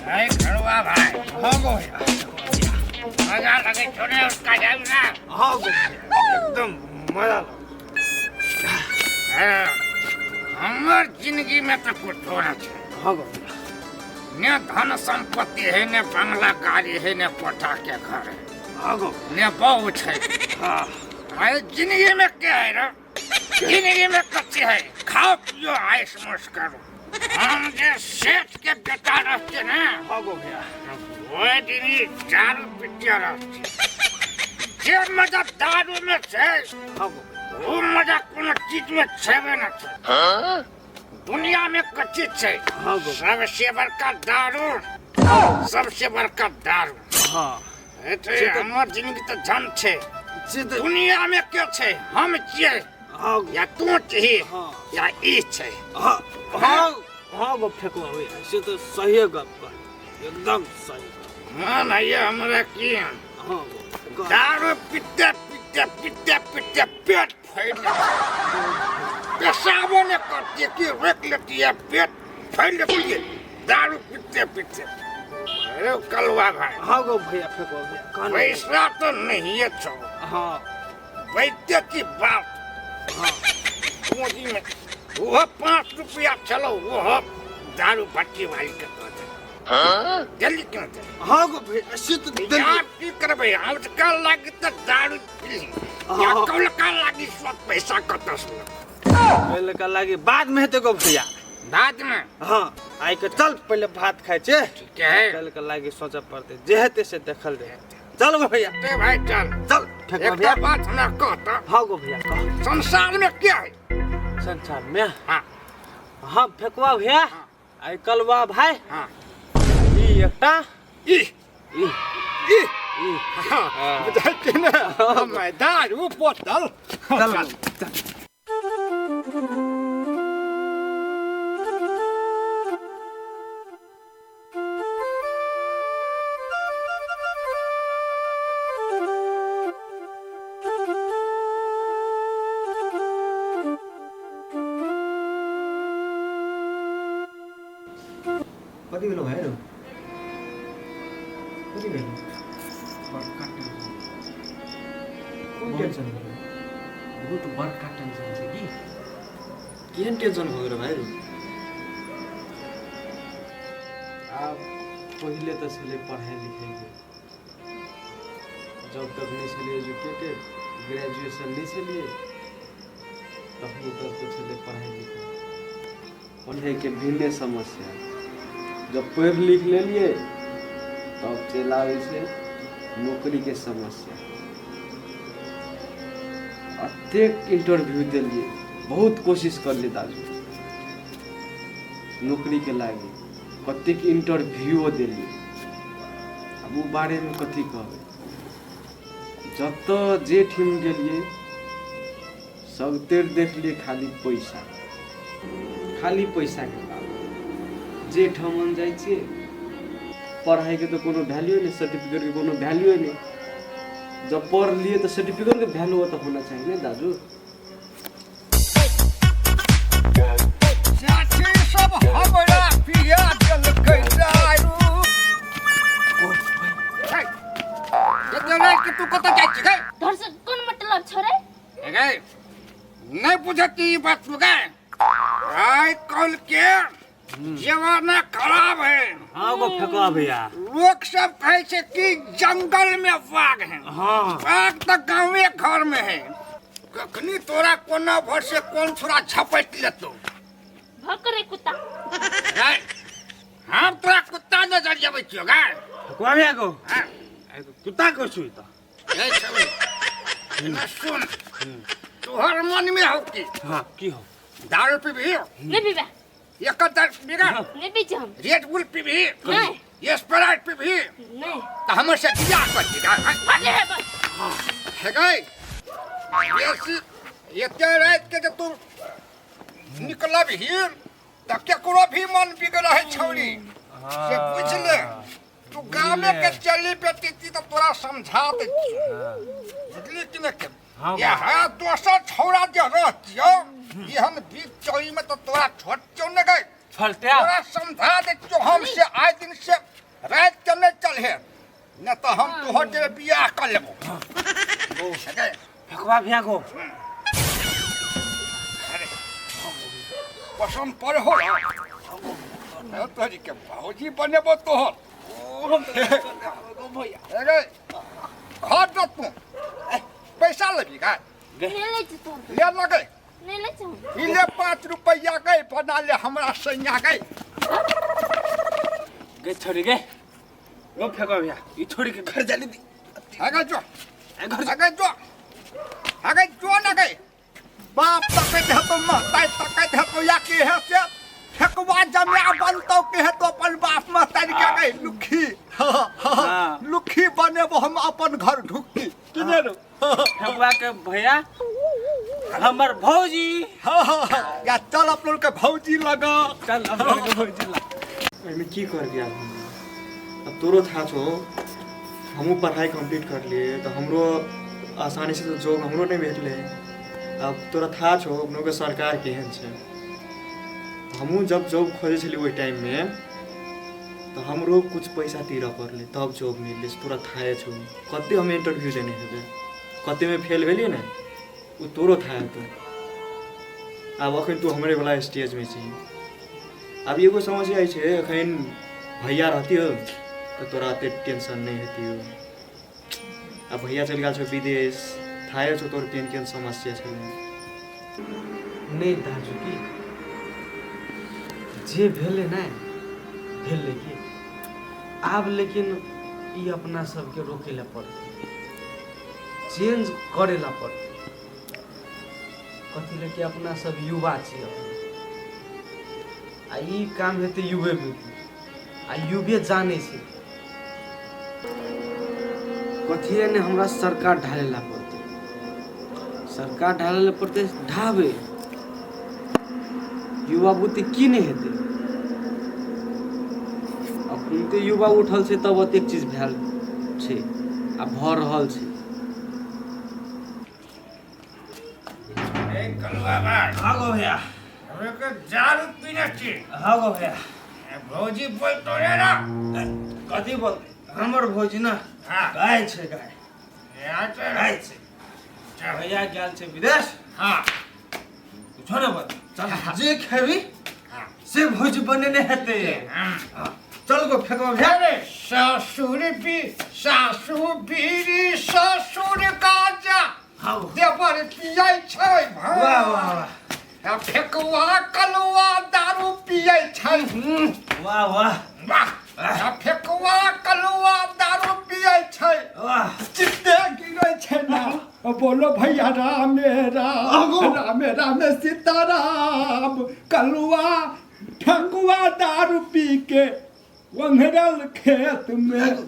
अरे खड़ुआ भाई हाँ गो मजा लगे छोड़े उसका जाए ना हाँ गो एकदम मजा हमार जिंदगी में तो कुछ थोड़ा है हाँ गो ने धन संपत्ति है ने बंगला गाड़ी है ने कोठा के घर है हाँ गो ने बहुत है हाँ अरे जिंदगी में क्या है ना जिंदगी में कच्चे है खाओ पियो आइस मोश करो हम जे सेठ के बेटा रहते ना हाँ गो भैया वो दिन दारू पीते रहते जे मजा दारू में है हाँ गो वो मजा कोनो चीज में छेबे न छे दुनिया में कच्ची छे हाँ गो सबसे बड़का दारू सबसे बड़का दारू हाँ एते हमर जिंदगी तो जन छे दुनिया में क्या छे हम छिए या तू छी या ई छे हाँ हाँ हाँ गो फेंकवा भैया से तो सही गप कर एकदम सही मान आइए हमरा की हाँ गो दारू पीते पीते पीते पीते पेट फैल पेशाबो ने करती कि रख लेती है पेट फैल लेती है दारू पीते पीते अरे कलवा भाई हाँ गो भैया फेंको भैया पैसा तो नहीं है छो हाँ वैद्य की बात हाँ मोदी में वो 5 रुपया चलो वो दारू भट्टी वाली के हाँ जल्दी क्यों थे हाँ गो भैया से तो जल्दी आप की करबे हम तो कल लागी तो दारू पी या कल का लागी सब पैसा कतस पहले का लागी बाद में हेते गो भैया बाद में हाँ आई के चल पहले भात खाए छे ठीक है कल का लागी सोचा पड़ते जे हेते से देखल दे चल गो भैया ए भाई चल चल एक बात ना कहता हाँ गो भैया कह संसार में क्या है संसार में हाँ हाँ फेंकवा भैया आई कलवा भाई हाँ ई एकटा ई ई ई ई हाँ बुझाई के ना मैं दारू बोतल चल कति बेला भयो कति बेला कुन टेन्सन बहुत बड़का टेंशन छ कि केन टेन्सन भयो र भाइहरु अब पहिले त छले पढाइ लिखाइ के जब तक नहीं छले एजुकेटेड ग्रेजुएशन नहीं छलिए तब तक तो छले पढ़ाई लिखाई पढ़े के भिन्न समस्या जब पढ़ लिख ले लिए तब चल आवे से नौकरी के समस्या अत्येक इंटरव्यू दिलिए बहुत कोशिश कर ले दाजू नौकरी के लागे कतेक इंटरव्यू दिलिए अब वो बारे में कथी कहबे जत जे ठिम गेलिए सब तेर देख लिए खाली पैसा के जे ठमन जाय छे पढ़ाई के तो कोनो वैल्यू नहीं सर्टिफिकेट के कोनो वैल्यू नहीं जब पढ़ लिए तो सर्टिफिकेट के वैल्यू तो होना चाहिए ना दाजू चाची सब हमरा पिया चल के दारू ये कि तू कत जाय छी गए घर से कौन मतलब छोरे गए नहीं बुझती ये बात तू गए आई कल के जमाना खराब है हाँ गो फेंकवा भैया लोग सब कहे छे कि जंगल में बाघ है हाँ बाघ तो गाँव घर में है कखनी तोरा कोना भर से कौन छोरा झपट लेतो भकरे कुत्ता हम तोरा कुत्ता नजर जावे छियो गा फेंकवा भैया को कुत्ता को छुई तो ए छबी सुन तोहर मन में हो कि हाँ की हो दारू पीबी नहीं पीबा एक कदर पीगा नहीं पीछे हम रेड बुल पीबी नहीं ये स्प्राइट पीबी नहीं तो हमर से बियाह कर दी अरे है बस है गई ये क्या रात के तू निकला भी तो केकरो भी मन बिगड़ है छौरी से पूछ ले तू गांव में के चली बेटी थी तो तोरा समझा दे बुझली कि नहीं ये है दोसर छौरा जे रहतियो ये हम बीच चौई में तो तोरा छोट क्यों न गए फलत्या तोरा समझा दे जो हमसे आए दिन से रात के नहीं चल है न तो हम तोहर के बियाह कर लेबो फेकवा भैया को पसंद पड़ हो रहा तोरी के भौजी बनेबो तोहर अरे घर दो तू पैसा लेबी का ले ले तू ले लगे ले ले तू इले 5 रुपया गए बना ले हमरा सैया गए गे छोड़ी गे लो फेकवा भैया ये छोड़ी के घर जाली दी आगे जो घर आगे जो ना गए बाप तक है तो महताई तक है तो या के है से फेकवा जमिया बनतो के है तो अपन बाप महताई के गए लुखी बनेबो हम अपन घर ढुकती किने रो फेकवा के भैया हमर भौजी या चल अपन के भौजी लगा चल अपन के भौजी ला एहिमे की कर दिया अब तोरो था छो हमहू पढ़ाई कंप्लीट कर लिए तो हमरो आसानी से तो जॉब हमरो नहीं भेटले अब तोरा था छो अपनों के सरकार केहन छै हमहू जब जॉब खोजे छली ओहि टाइम में तो हमरो कुछ पैसा तीरा पड़ले तब जॉब मिलले तोरा थाए छो कते हम इंटरव्यू देने हेबे कते में फेल भेलिए ना वो तोरो था तो अब अखन तू हमरे वाला स्टेज में छी अब एगो समस्या है अखन भैया रहती हो तो तोरा एते टेंशन नहीं होती हो अब भैया चल गया छो विदेश थाए छो तोर केन समस्या छो नहीं दाजू की जे भेले ना भेले की आब लेकिन ई अपना सबके रोके ला पड़ते चेंज करे ला पड़ते कथी ले कि अपना सब युवा छी आ ई काम हेते युवे में आ युवे जाने से कथी ने हमरा सरकार ढाले ला पड़ते सरकार ढाले ला पड़ते ढाबे युवा बुद्धि की नहीं हेते अखन ते युवा उठल छै तब ओतेक चीज भेल छै आ भ रहल छै हागो भैया हमें के दारू पीना चाहिए हागो भैया भौजी बोल तो रे ना कथी बोल हमर भौजी ना हाँ। गाय छै गाय यहाँ तो गाय छै भैया गेल छै विदेश हाँ कुछो ना बोल चल जे खेबी हाँ से भौजी बनेने हेते हाँ चल गो फेकवा भैया अरे सासुर बीड़ी ससुर गाजा हाँ देवर पियै छै भाई वाह वाह वाह आ फेकुआ कलुआ दारू पियै छै वाह वाह वाह आ फेकुआ कलुआ दारू पियै छै वाह चित्ते गिरै छै ना बोलो भैया राम राम राम सीताराम कलुआ ठकुआ दारू पी के वंघरल खेत में